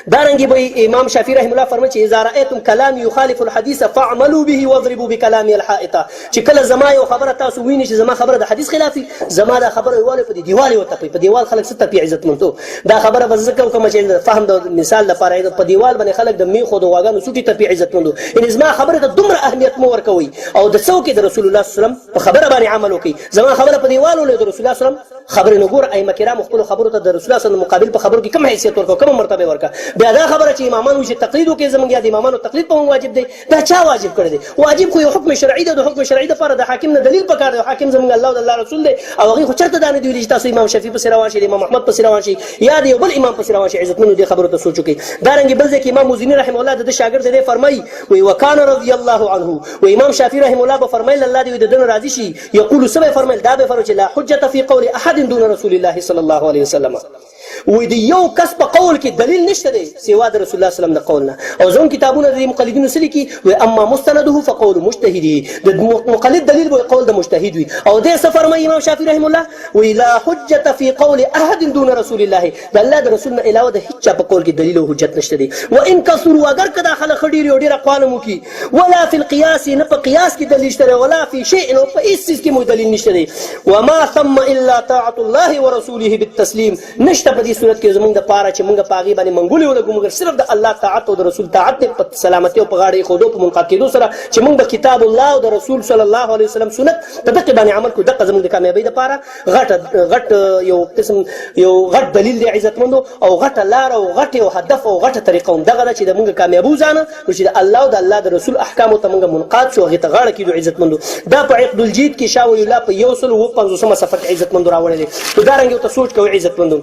دارنګي به امام شافعي رحم الله فرمایي چې اذا رايتم كلام يخالف الحديث فاعملوا به واضربوا بكلام الحائط چې کله زما یو خبره تاسو ویني چې زما خبره د حدیث خلافي زما دا خبره یواله په دیوال او په دیوال خلک ست په عزت مندو دا خبره بزکه کوم چې فهم د مثال لپاره په دیوال باندې خلک د میخو د واګانو سټي ته په عزت مندو ان زما خبره د دومره اهمیت مو ورکوي او د څوک د رسول الله صلی الله علیه وسلم په خبره باندې عمل وکي زما خبره په دیوال او د رسول الله صلی الله علیه وسلم خبره نګور ائمه کرام خپل خبرو ته د رسول الله صلی الله علیه وسلم مقابل په خبرو کې کوم حیثیت ورکو کوم مرتبه ورکا بیا دا خبره چې امامانو چې تقلید وکړي زمونږ د امامانو تقلید په واجب دی دا چا واجب کړی دی واجب خو یو حکم شرعي دی د حکم شرعي لپاره د حاکم نه دلیل پکار دی حاکم زمونږ الله او الله رسول دی او هغه خو چرته دانه دی چې تاسو امام شافعي په روان شي امام احمد په روان شي یا دی بل امام په روان شي عزت منو دي خبره ته سوچو کې دارنګ بل ځکه امام مزنی رحم الله د شاګرد دی فرمایي وي وکانه رضی الله عنه و امام شافعي رحم الله به فرمایل الله دی د دن راضي شي یقول سبع فرمایل دا به فرمایي لا حجه في قول احد دون رسول الله صلی الله علیه وسلم وې د یو کس په قول کې دلیل نشته دی سوا د رسول الله صلی الله علیه وسلم د قول نه او زموږ کتابونه د مقلدینو سره کې و اما مستنده فقول مجتهد د مقلد دلیل به قول د مجتهد وي او د سفر ما امام شافعي رحم الله و لا حجه في قول احد دون رسول الله د الله د رسول نه علاوه د هیڅ په قول کې دلیل او حجت نشته دی و ان كثروا اگر کدا خلک خډيري او ډیر اقوال مو کی ولا في القياس نه په قياس کې دلیل نشته ولا في شيء نو په هیڅ چیز کې مو دلیل نشته دی وما ثم الا طاعه الله ورسوله بالتسليم نشته دې صورت کې زمونږ د پاره چې مونږ په هغې باندې منګولې ولګو مګر صرف د الله طاعت او د رسول طاعت دی په سلامتي او په غاړه ایښودو په منقاد کېدو سره چې مونږ به کتاب الله او د رسول صلی الله علیه وسلم سنت په دقې باندې عمل کړو. دقه زمونږ د کامیابۍ دپاره غټ یو قسم یو غټ دلیل دی عزتمندو او غټه لار او غټ یو هدف او غټه طریقه هم دغه ده چې د مونږ کامیابو ځانه نو چې د الله او د الله د رسول احکامو ته مونږ منقاد شو هغې ته غاړه کېدو عزتمندو. دا په عقد الجید کې شاه ولی الله په 150 صفحه کې عزتمندو راوړی دی. نو دارنګې ورته سوچ کوئ عزتمندو.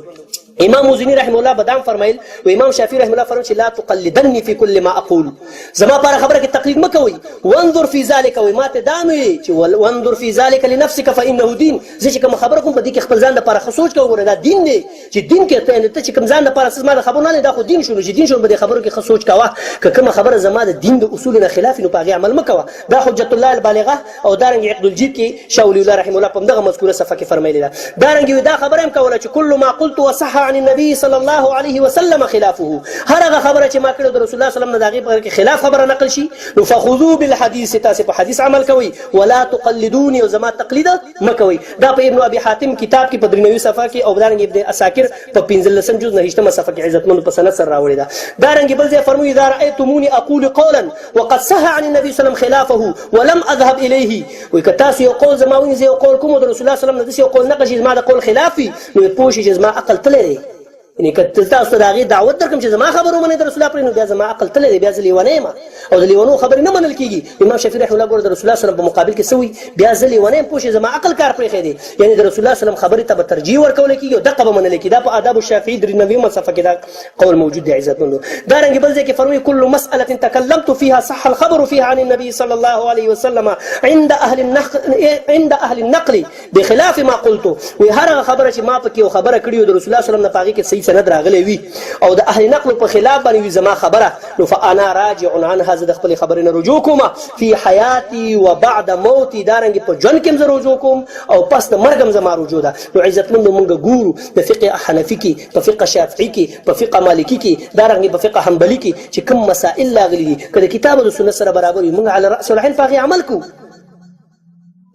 امام موزنی رحمه الله بدام فرمایل و امام شافعی رحمه الله فرمایل چې لا تقلدني في كل ما اقول زما پر خبره کې تقلید مکوئ وانظر في ذلك و ما ته دامي چې وانظر في ذلك لنفسك فانه دين. زه چې کوم خبره کوم په دې کې خپل ځان لپاره سوچ کوم دا دین دی چې دین کې ته چې کوم ځان لپاره اساس ما د خبرو نه دا خو دین شو چې دین شو په دې خبرو کې سوچ کوه که کوم خبره زما د دین د اصول نه خلاف نو په هغې عمل مکوه. دا حجت الله البالغه او دارنګې عقد الجید کې شاه ولی الله رحمه الله په همدغه مذکوره صفحه کې فرمایلې ده. دارنګې دا خبره هم کوله چې كل ما قلت وصح عن النبي صلى الله عليه وسلم خلافه هر هغه خبره چې ما کړې د رسول الله صلی الله علیه وسلم نه د هغې په کې خلاف خبره نقل شي نو فخذوا بالحديث تاسې په حدیث عمل کوئ ولا تقلدوني او زما تقلید مه کوئ. دا په ابن ابي حاتم کتاب کې په 93 صفحه کې او دارنګې ابن اساکر په 15 جز 9 صفحه کې عزتمندو په سند سره راوړې ده. دارنګې بل ځای فرموي اذا رايتموني اقول قولا وقد صح عن النبي صلی الله علیه وسلم خلافه ولم اذهب اليه وایي که تاسو یو قول زما ونیسئ یو قول کوم د رسول الله صلی الله علیه وسلم نه داسې یو قول نقل شي زما د قول خلاف وي نو پوه شئ چې زما عقل تللی دی. یعنې که تاسو ته د هغې دعوت درکړم چې زما خبره ومنئ د رسول الله پرې نو بیا زما عقل تللی دی بیا زه لیونی یم او د لیونو خبرې نه منل کېږي. امام شافعي رحمه الله ګوره د رسول الله صلی په مقابل کې څه وایي بیا زه لیونی یم پوه شئ زما عقل کار پرېښی دی یعنې د رسول الله صلی خبرې ته به ترجیح ورکولی کېږي او دقه به منلی کېږي. دا په آداب الشافعي 93 صفحه کې دا قول موجود دی عزتمندو. دارنګې بل ځای کې فرموي كل مسألة تکلمت فيها صح الخبر فيها عن النبي صلى الله عليه وسلم عند اهل النقل بخلاف ما قلت وایي هر هغه خبره چې ما پکې یو خبره کړې وي د رسول الله صلی الله علیه وسلم نه په هغې کې صحیح سند راغلی وي او د اهل نقل په خلاف باندې وي زما خبره نو فانا راجع عنها زه د خپلې خبرې نه رجوع کوم فی حیاتي و بعد موتي. دارنګې په ژوند کې هم زه رجوع کوم او پس د مرګ هم زما رجوع ده. نو عزتمندو مونږ ګورو د فقه حنفي کې په فقه شافعي کې په فقه مالکي کې دارنګې په فقه حنبلي کې چې کوم مسائل راغلي دي که د کتاب او د سنت سره برابر وي مونږ على رأس العين په هغې عمل کوو.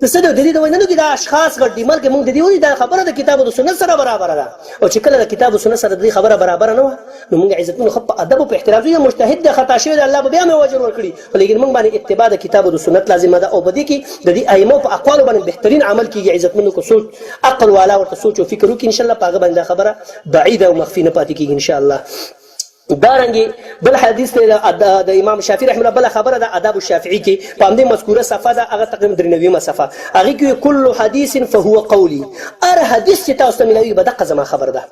د څه د دې د وینا نو کې دا اشخاص غټ دي بلکې موږ د دې وایي دا خبره د کتاب او د سنت سره برابره ده او چې کله د کتاب او سنت سره د دې خبره برابره نه وه نو موږ عزتمندو ښه په ادب او په احترام زه مجتهد دی خطا شوی دی الله به بیا مې اجر ورکړي خو لیکن موږ باندې اتباع د کتاب او د سنت لازمه ده او په دې کې د دې ائمو په اقوالو باندې بهترین عمل کېږي. عزتمندو که سوچ عقل والا ورته سوچ او فکر وکړي انشاءالله په هغه باندې دا خبره بعیده او مخفي نه پاتې کېږي انشاءالله. دارنګې بل حدیث دی د امام شافعي رحمه الله بله خبره ده آداب الشافعي کې په همدې مذکوره صفحه ده هغه تقریبا 93 صفحه هغې کې کل حدیث فهو قولي هر حدیث چې تاسو ته میلاوي به دقه زما خبر ده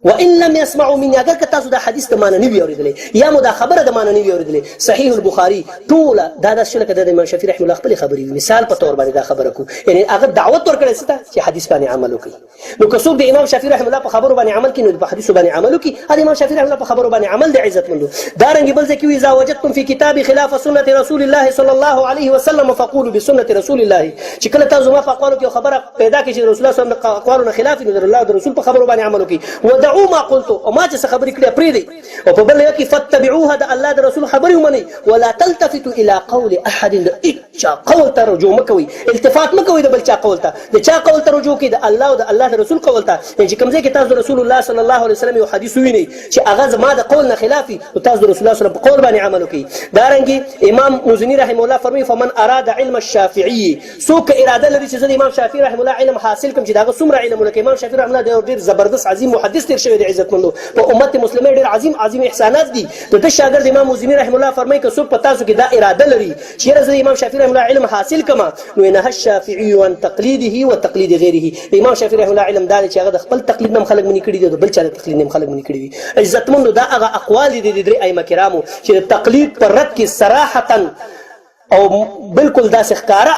وان لم يسمعوا مني اگر که تاسو دا حدیث د معنی نه وي اورېدلی یا مو دا خبره د معنی نه وي اورېدلی صحیح البخاري ټوله دا داسې شوله که د امام شافعي رحمه الله خپلې خبرې وي مثال په طور باندې دا خبره کوو یعنې هغه دعوت ورکړی څه ته چې حدیث باندې عمل وکړي. نو که څوک د امام شافعي رحمه الله په خبرو باندې عمل کړي نو په حدیثو باندې عمل وکړي دا د امام شافعي رحمه الله په خبرو باندې عمل دی عزتمندو. دارنګې بل ځای کې وي اذا وجدتم في کتابي خلاف سنة رسول الله صلی الله عليه وسلم فقولوا بسنة رسول الله چې کله تاسو زما په اقوالو کې یو خبره پیدا کړي چې د رسول الله صلی الله علیه وسلم د اقوالو نه خلاف وي نو د الله د رسول په خبرو باندې عمل وکړي ودعوا ما قلت او ما چې څه خبرې کړې پرېږدئ او په بل یو کې فاتبعوها د الله د رسول خبرې ومنئ ولا تلتفتوا الى قول احد د هېچا قول ته رجوع مه کوئ التفات مه کوئ د بل چا قول ته د چا قول ته رجوع کوئ د الله او د الله د رسول قول ته یعنې چې کوم ځای کې تاسو د رسول الله صلی الله علیه وسلم یو حدیث ووینئ چې هغه زما د قول نه خلاف وي نو تاسو د رسول الله صلی الله علیه وسلم په قول باندې عمل وکړئ. دارنګې امام مزني رحمه الله فرموي فمن اراد علم الشافعي څوک اراده لري چې زه د امام شافعي رحمه الله علم حاصل کړم چې د هغه څومره علم ولکه امام شافعي رحمه الله ډېر زبردست عظیم محدث تېر شوی دی عزتمندو په امت مسلمه ډېر عظیم احسانات دي. د ده شاګرد امام مزني رحمه الله فرمایي که څوک په تاسو کې دا اراده لري چې یاره زه د امام شافعي رحمه الله علم حاصل کړم نو نهى الشافعي عن تقلیده وتقلید غیره. امام شافعي رحمه الله علم دا دی چې هغه د خپل تقلید نه هم خلک منې کړي دي او د بل چا د تقلید نه هم خلک منې کړي وي. عزتمندو دا هغه اقوال دي د درې ائمه کرامو چې د تقلید پر رد کې صراحتا او بالکل داسې ښکاره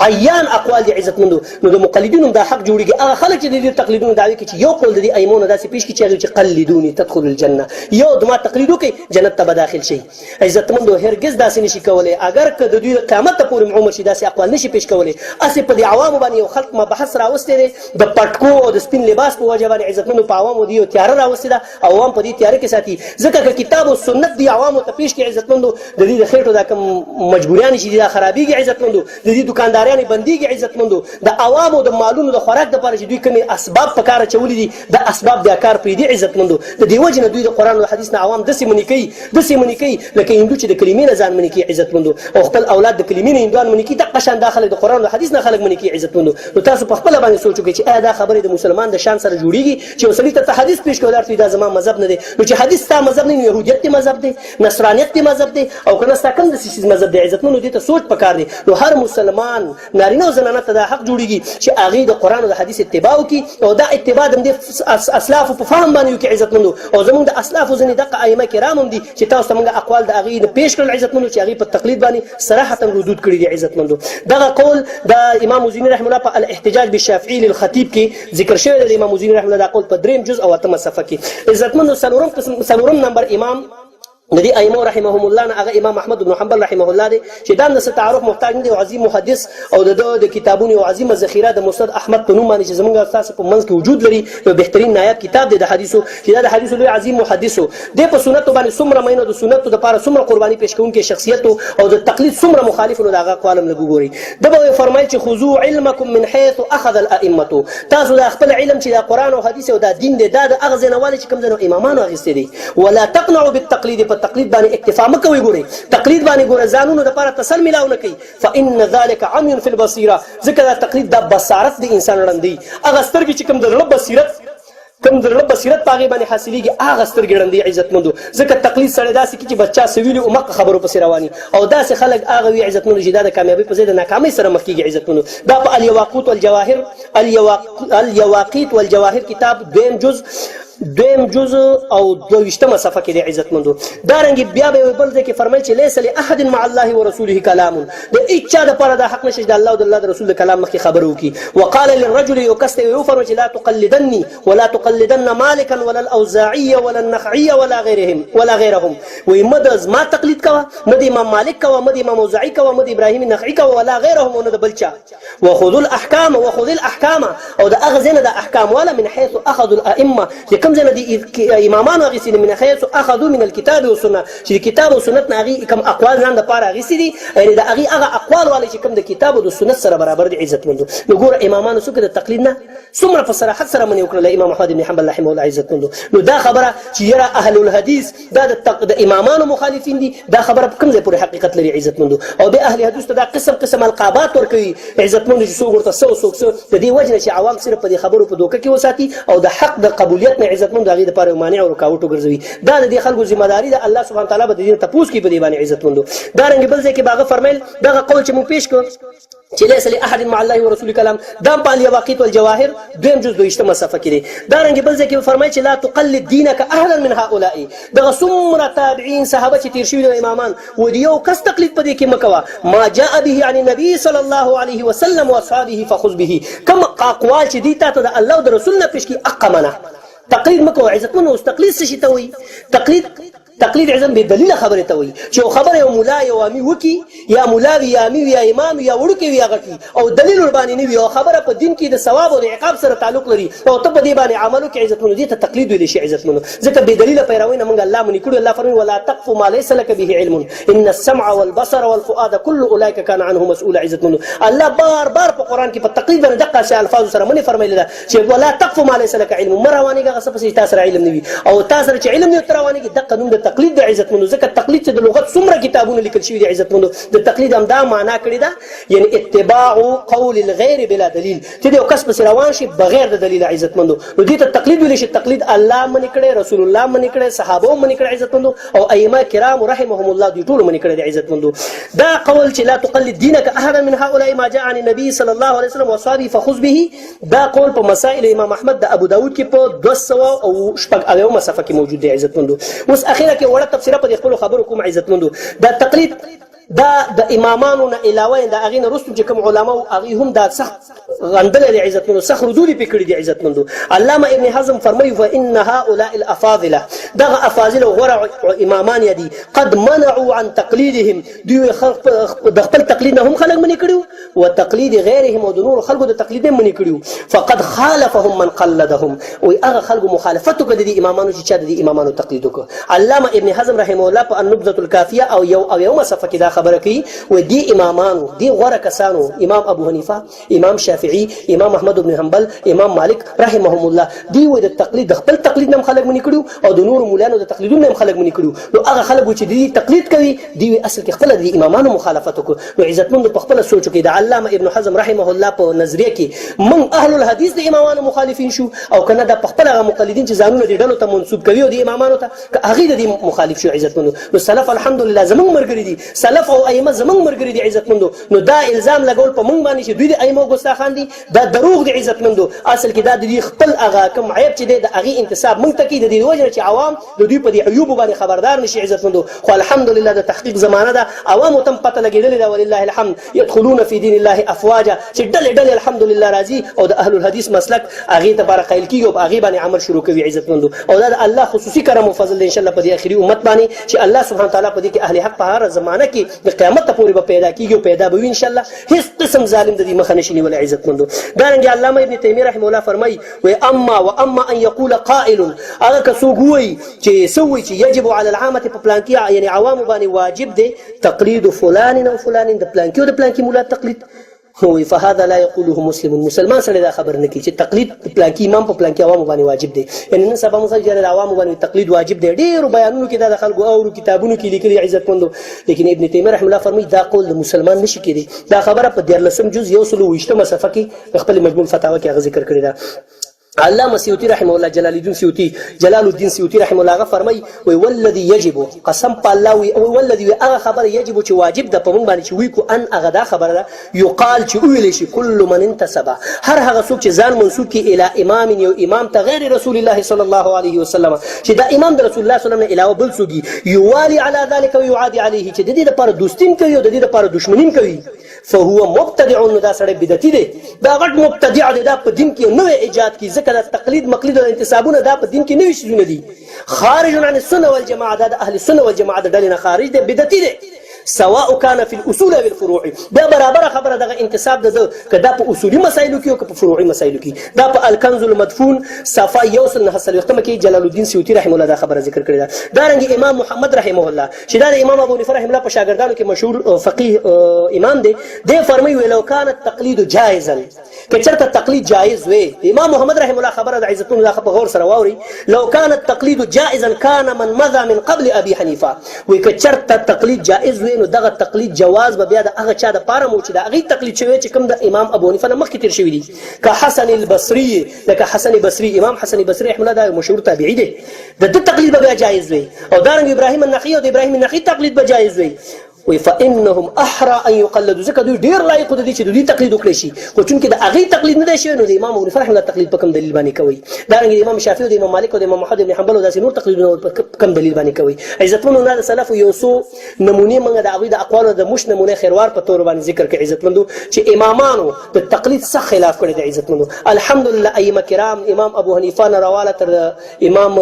عیان اقوال دي عزتمندو. نو د مقلدینو دا حق جوړیږي هغه خلک چې د دې تقلیدونو دعوی کوي چې یو قول د دې ائمو نه داسې پیش کړي چې قلدوني تدخلوا الجنه یو زما تقلید وکړئ جنت ته به داخل شئ. عزتمندو هرګز داسې نشي کولی اگر که د دوی د قیامت ته پورې عمر شي داسې اقوال نشي پیش کولی. هسې په دې عوامو باندې یو خلق مبحث راوستی دی د پټکو او د سپین لباس په وجه باندې عزتمندو په عوامو دې یو تیاره راوستې ده عوام په دې تیاره کې ساتي ځکه که کتاب او سنت دې عوامو ته پیش کړي عزتمندو د دې د خېټو دا کوم مجبوریانې چې دي دا خرابېږي عزتمندو د دې دکاندار لاریانې بندیږي عزتمندو د عوامو د مالونو د خوراک دپاره چې دوی کومې اسباب په کار اچولي دي دا اسباب د کار پرېږدي عزتمندو د دې وجې نه دوی د قرآن او حدیث نه عوام داسې منې کوي لکه هندو چې د کلمې نه ځان منې کوي عزتمندو او خپل اولاد د کلمې نه هندوان منې کوي دقه شان دا خلک د قرآن او حدیث نه خلک منې کوي عزتمندو نو تاسو په خپله باندې سوچ وکړئ چې آیا دا خبرې د مسلمان د شان سره جوړېږي چې یو سړي ته حدیث پیش کړو ورته دا زما مذهب نه دی نو چې حدیث ستا مذهب نه وي یهودیت دې مذهب دی نصرانیت دې مذهب دی او که نه ستا کوم داسې څیز مذهب دی عزتمندو دې ته سوچ پکار دی نو هر مسلمان نارینه او زنانه ته دا حق جوړېږي چې هغې د قرآن او د حدیث اتباع وکړي او دا اتباع د همدې اسلافو په فهم باندې وکړي عزتمندو او زموږ د اسلافو ځینې دغه ائمه کرام هم دي چې تاسو ته موږ اقوال د هغې نه پیش کړل عزتمندو چې هغې په تقلید باندې صراحتا ردود کړي دي عزتمندو دغه قول د امام موزیني رحمه الله په الاحتجاج بالشافعي للخطیب کې ذکر شوی دی د امام موزیني رحمه الله دا قول په 3 جز او 8 صفحه کې عزتمندو څلورم نمبر امام د دې ائمه رحمهم الله نه هغه امام احمد بن حنبل رحمه الله دی چې دا د تعارف محتاج نه دی او عظیم محدث او د کتابونو او عظیمه ذخیره د مسند احمد په نوم باندې چې زمونږ تاسو په منځ کې وجود لري یو بهترین نایاب کتاب دی د حدیثو چې دا د حدیثو لوی عظیم محدث دی په سنت باندې څومره مینه د سنت لپاره څومره قرباني پیش کوونکی شخصیت او د تقلید څومره مخالف نو دغه قوالم لګو ګوري دا به فرمایي چې خذوا علمکم من حيث اخذ الائمه تاسو د خپل علم چې د قران او حدیث او د دین دی دا د اغزنوالي چې کوم ځنو امامانو اغستې دي ولا تقنعوا بالتقلید په تقلید باندې فهم کوي ګوري تقلید باندې ګوره ځانونو لپاره تسل ملاو نه کوي فان ذلك عمي في البصيره ځکه دا تقلید د بصارت د انسان ړندې هغه سترګې چې کوم د رب بصیرت پاغي باندې حاصلېږي هغه سترګې ړندې عزتمندو ځکه تقلید سره داسې کې چې بچا سویلي او مکه خبرو پسې رواني او داسې خلک هغه وي عزتمندو چې دا د کامیابۍ په ځای د ناکامۍ سره مخ کېږي عزتمندو دا په اليواقيت والجواهر کتاب دویم جز او 22 صفحه کې د عزتمندو دارنګ بیا به بل ځای کې فرمایي چې ليس لاحد مع الله ورسوله كلام د اچا د پر د حق نشي د الله او د الله د رسول کلام مخکې خبرو کی وقال للرجل يكست يفرم لا تقلدني ولا تقلدن مالكا ولا الاوزاعي ولا النخعي ولا غيرهم ومدز ما تقلید کوا مد امام مالک کوا مد امام اوزاعي کوا مد ابراهيم النخعي کوا ولا غيرهم ونه بلچا وخذ الاحكام او د اغزنه د احکام ولا من حيث اخذوا الائمه كم زنه دي امامان غسل من حيث اخذوا من الكتاب والسنه چې کتاب او سنت نه کوم اقوال ځان د پاره غسل دي یعنی د هغه اقوال والي چې کوم د کتاب او سنت سره برابر دي عزتمندو نو ګور امامان سو د تقلید نه څومره په صراحت سره منی وکړه امام احمد بن حنبل رحمه الله عزتمندو نو دا خبره چې یرا اهل الحديث دا د امامان مخالفین دي دا خبره کوم ځای پورې حقیقت لري عزتمندو او به اهل حدیث ته دا قسم القابات ورکوي عزتمندو چې څوک ورته سو د دې وجه چې عوام صرف په دې خبرو په دوکه کې وساتي او د حق د قبولیت نه عزتمند هغه د لپاره مانع او رکاوټ وګرځوي دا د دې خلکو ذمہ داری ده الله سبحانه تعالی به دې تپوس کې په دې باندې عزتمندو دا رنګ بل ځکه باغه فرمایل دا قول چې مون پیش کو چې ليس لاحد مع الله ورسوله كلام دا په اليواقيت والجواهر دویم جز 22 صفحه کې دی دا رنګ بل ځکه فرمایي چې لا تقلد دينك اهلا من هؤلاء دا څومره تابعین صحابه چې تیر شوي امامان و دیو کس تقلید په دې کې مکوا ما جاء به عن النبي صلى الله عليه وسلم واصحابه فخذ به كم اقوال چې دي ته د الله او د رسول نه پیش کی اقمنه تقلید مکو عزتمنو تقلید څه شي ته وي تقلید عزم به دلیل خبره ته وي چې خبره یو مولا یو امي وکي یا مولا وی یا امي یا امام یا وړو کې وی غټي او دلیل باندې نه وي او خبره په دین کې د ثواب او د عقاب سره تعلق لري او ته په دې باندې عملو کې عزتمنو دي ته تقلید ویل شي عزتمنو ځکه به دلیل پیروي نه مونږ الله مونږ کړو الله فرمایي ولا تقف ما ليس لك به علم ان السمع والبصر والفؤاد كل اولئك كان عنه مسؤول عزتمنو الله بار په قران کې په تقلید باندې دقه شی الفاظ سره منی فرمایله چې ولا تقف ما ليس لك علم مروانیګه غصب سي تاسو علم نه وي او تاسو چې علم نه تروانیګه دقه نوم تقلید د عزتمندو ځکه تقلید چې د لغت څومره کتابونه لیکل شوي دي عزتمندو د تقلید هم دا معنا کړی ده یعنی اتباع قول الغیر بلا دلیل چې یو کس پس روان شي بغیر د دلیل عزتمندو نو دې ته تقلید ویل شي تقلید الله منی کړی رسول الله منی کړی صحابه منی کړی عزتمندو او ائمه کرام رحمهم الله دې ټول منی کړی عزتمندو دا قول چې لا تقلد دينك احد من هؤلاء ما جاء عن النبي صلى الله عليه وسلم واصحابه فخذ به دا قول په مسائل امام احمد د ابو داود کې په 200 صفحه کې موجود دی عزتمندو اوس اخیرا کې وړه تفسیر په خپل خبرو کوم عزتمندو دا تقلید دا د امامانو نه علاوه دا اغه نه رستم چې کوم علما او اغه هم دا سخت غندل دي عزتمندو سخت ردود پکړي دي عزتمندو علامه ابن حزم فرمایي فان هؤلاء الافاضله دا افاضل او غره امامان دي قد منعوا عن تقليدهم دوی د خپل تقلید نه هم خلک منی کړو او تقلید غیرهم او د نور خلکو د تقلید منی کړو فقد خالفهم من قلدهم او هغه خلکو مخالفت کړي دي امامانو چې چا دي امامانو تقلید وکړه علامه ابن حزم رحمه الله په النبذه الكافيه او یو صفحه کې دا خبره کوي و دي امامانو دي غوره کسانو امام ابو حنیفه امام شافعي امام احمد بن حنبل امام مالک رحمهم الله دي و د تقلید خپل تقلید نم خلک منی کړو او د نور مولانو د تقلیدونو نم خلک منی کړو نو هغه خلک چې دي تقلید کوي دي اصل کې خپل د امامانو مخالفت وکړو نو عزتمند په خپل سوچ کې د علامه ابن حزم رحمه الله په نظریه کې من اهل الحديث د امامانو مخالفین شو او کنه د خپل هغه مقلدین چې ځانونه دي ډلو ته منسوب کوي او د امامانو ته هغه د مخالف شو عزتمند نو سلف الحمدلله زمون مرګري دي سلف او ائمه زمون مرګري دي عزتمند نو دا الزام لګول په مونږ باندې چې دوی د ائمه ګستاخان دي دا دروغ دي عزتمند اصل کې دا د خپل هغه کوم عیب چې د هغه انتساب مونږ ته کې د دې وجه چې عوام د دوی په دې عیوب باندې خبردار نشي عزتمند خو الحمدلله د تحقیق زمانه ده عوام تم پته لګیدل دا ولله الحمد يدخلون في دين الله افواجا چې ډلې الحمدلله راځي او د اهل الحديث مسلک هغه ته بار قائل کیږي او هغه باندې عمل شروع کوي عزتمند او دا الله خصوصي کرم او فضل ان شاء الله په دې اخري امت باندې چې الله سبحانه تعالی په دې کې اهل حق په هر زمانه کې د قیامت پورې به پیدا کیږي او پیدا به وي ان شاء الله هیڅ قسم ظالم د دې مخ نشي نیول عزتمند دا رنګ علامه ابن تیمیه رحمه الله فرمایي و اما ان يقول قائل هغه کڅوګ وایي چې سوي چې يجب على العامه په پلان کې یعنی عوام باندې واجب دی تقلید فلان او فلان د پلان کې او د پلان کې مولا تقلید هو فهذا لا يقوله مسلمان سره دا خبر نه کی چې تقلید پلان کې امام په پلان کې عوام باندې واجب دی یعنی نن سبا مسجد عوام باندې تقلید واجب دی ډیر بیانونو کې دا خلکو او کتابونو کې لیکلي عزتمندو لیکن ابن تیمیه رحمه الله فرمایي دا قول د مسلمان نشي کېدی دا خبره په 13 جز 120 صفحه کې خپل مجموع فتاوا کې ذکر کړی دا علامه سیوطی رحمه الله جلال الدین سیوطی رحمه الله فرمای وی والذي يجب قسم بالله وی والذي هغه خبر يجب چې واجب د پمن باندې چې وی کو ان هغه دا خبره یقال چې ویل شي کل من انتسب هر هغه څوک چې ځان منسوب کی الی امام یو امام ته غیر رسول الله صلی الله علیه وسلم چې دا امام د رسول الله صلی الله علیه وسلم علاوه بل څوک یوالی علی ذلك ويعادي عليه چې د دې لپاره دوستین کوي او د دې لپاره دشمنین کوي فهو مبتدع دا سره بدعتي دی دا غټ مبتدع دی دا په دین کې نوې ایجاد کی ذکر تقلید مقلید او انتسابونه دا په دین کې نوې شونه دي خارج عن السنه والجماعه دا اهل السنه والجماعه د ډلې نه خارج دی بدعتي دی سواء كان في الاصول او الفروع دا برابر خبره دغه انتساب د کدا په اصولي مسایلو کې او په فروعي مسایلو کې دا په الکنز المدفون صفه یوسل نه حاصل وختمه کې جلال الدین سیوطی رحمه الله دا خبره ذکر کړی دا رنګ امام محمد رحمه الله چې دا امام ابو حنیفه رحمه الله په شاګردانو کې مشهور فقيه امام دی د فرمایي ولو كان التقليد جائزا کچرته تقلید جائز وي امام محمد رحمه الله خبره د عزتون الله په غور سره واوري لو كان التقليد جائزا كان من مضى من قبل ابي حنیفه وکچرته تقلید جائز وي نو دغه تقلید جواز به بیا د هغه چا د پاره مو چې د هغه تقلید شوی چې کوم د امام ابو حنیفه نه مخکې تیر شوی دي که حسن البصري لکه حسن بصري امام حسن بصري رحمه الله دا مشهور تابعی دی د تقلید به بیا جائز وي او دارنګ ابراهيم النخعي او د ابراهيم النخعي تقلید به جائز وي فانهم احرى ان يقلدوا زکه دوی ډیر لایق دي چې دوی تقلید وکړي شي خو چونکې د هغه تقلید نه دی شوی نو د امام ابو حنیفه رحمه الله تقلید په کوم دلیل باندې کوي دا رنګ امام شافعي او امام مالک او امام احمد بن حنبل او داسې نور تقلیدونه په کوم دلیل باندې کوي عزتمنو نه سلف یو څو نمونه موږ د هغه د اقوال د مش نمونه خیروار په تور باندې ذکر کوي عزتمنو چې امامانو د تقلید څخه خلاف کړی دی عزتمنو الحمدلله ائمه کرام امام ابو حنیفه نه راواله تر امام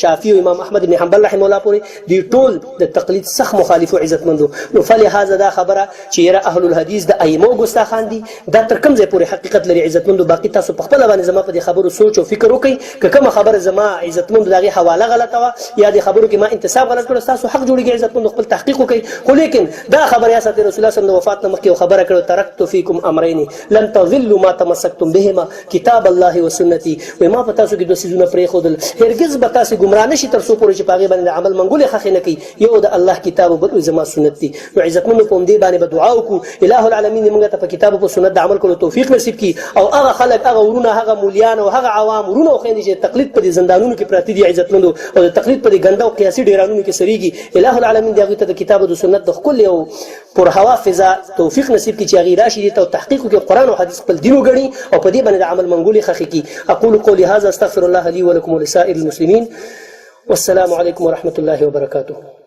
شافعي او امام احمد بن حنبل رحمه الله پورې دی ټول د تقلید څخه مخالفو عزتمنو نو فلهذا دا خبره چې یره اهل الحديث د ائمه ګستاخان دي دا تر کوم ځای پورې حقیقت لري عزتمندو باقي تاسو په خپل باندې زما په دې خبرو سوچ او فکر وکړئ که کومه خبره زما عزتمندو دغه حواله غلطه وا یا د خبرو کې ما انتساب غلط کړو تاسو حق جوړیږي عزتمندو خپل تحقیق وکړئ خو لیکن دا خبره یا سات رسول الله صلی الله علیه وسلم وفات نه مخکې خبره کړو ترکت فیکم امرین لن تضلوا ما تمسکتم بهما کتاب الله وسنتي و ما پتا سو کې دوه سيزونه پرې خودل هرگز به تاسو ګمرا نشي تر څو پورې چې پاغي باندې عمل منګول خخ نه کوي یو د الله کتاب او بل زما سنت دي عزتمندو په دې باندې دعا وکړو الہ العالمین موږ ته په کتاب او سنت د عمل کولو توفیق نصیب کړي او هغه خلک هغه ورونه هغه مولیان او هغه عوام ورونه خو چې تقلید په زندانونو کې پراتی دي عزتمندو او تقلید په ګنده او قیاسي ډیرانونو کې سریږي الہ العالمین دغه ته د کتاب او سنت د خپل یو پر هوا فضا توفیق نصیب کړي چې هغه راشي ته تحقیق کې قران او حدیث خپل دینو غړي او په دې باندې عمل منګولي خخ کی اقول قولي هذا استغفر الله لي ولكم ولسائر المسلمين والسلام عليكم ورحمه الله وبركاته.